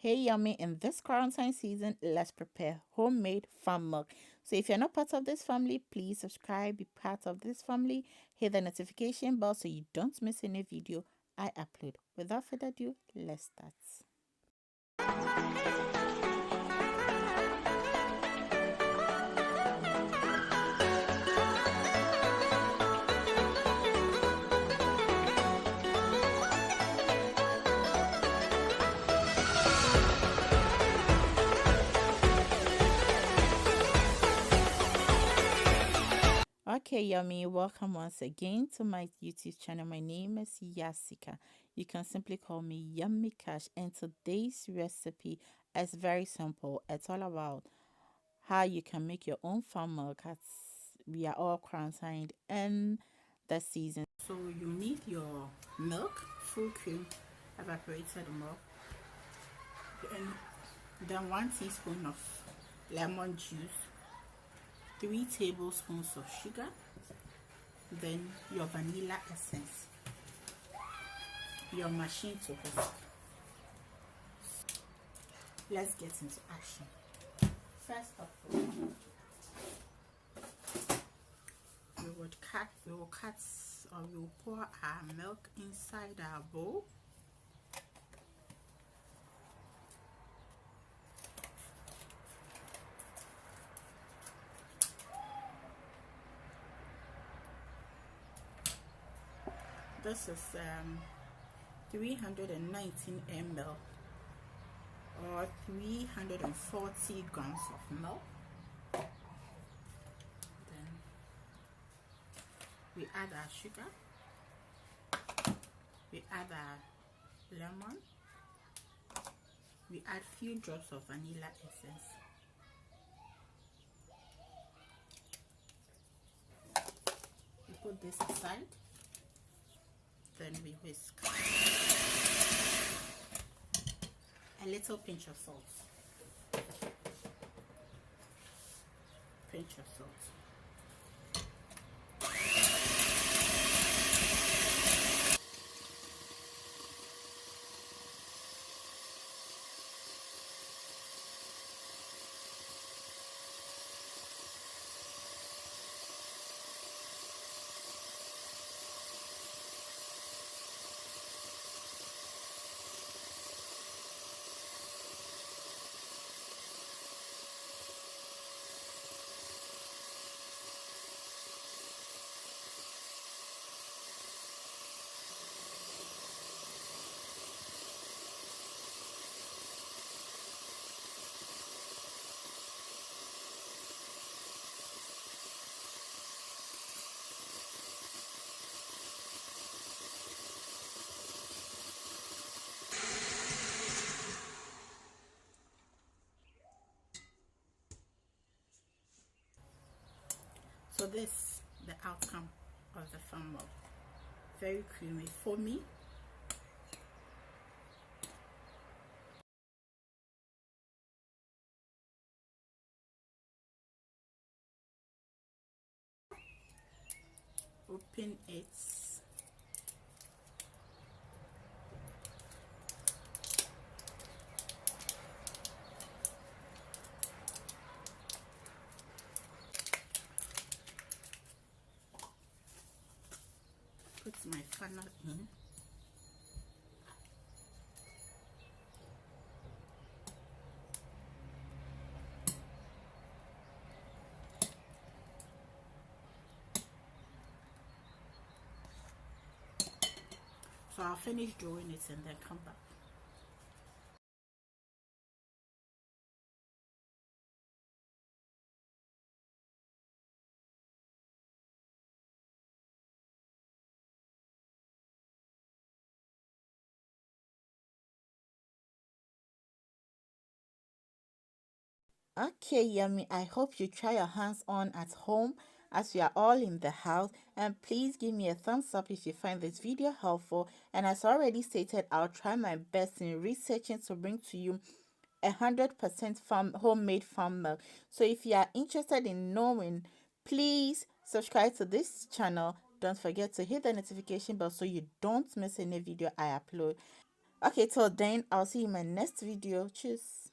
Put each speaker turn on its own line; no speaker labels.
Hey yummy, in this quarantine season, let's prepare homemade farm milk. So if you're not part of this family, please subscribe, be part of this family, hit the notification bell so you don't miss any video I upload. Without further ado, let's start. Okay, yummy, welcome once again to my YouTube channel. My name is Yasika. You can simply call me Yummy Cash, and today's recipe is very simple. It's all about how you can make your own farm milk as we are all quarantined in the season. So you need your milk, full cream, evaporated milk, and then 1 teaspoon of lemon juice, 3 tablespoons of sugar, then your vanilla essence, your machine to whisk. Let's get into action. First of all, we will pour our milk inside our bowl. This is 319 ml or 340 grams of milk. Then we add our sugar, we add our lemon, we add few drops of vanilla essence. We put this aside, then we whisk. A little pinch of salt. Pinch of salt. So this the outcome of the farm milk. Very creamy, foamy. Open it. Put my funnel in. So I'll finish drawing it and then come back. Okay, yummy. I hope you try your hands on at home as we are all in the house. And please give me a thumbs up if you find this video helpful. And as already stated, I'll try my best in researching to bring to you 100% homemade farm milk. So if you are interested in knowing, please subscribe to this channel. Don't forget to hit the notification bell so you don't miss any video I upload. Okay, till then, I'll see you in my next video. Cheers.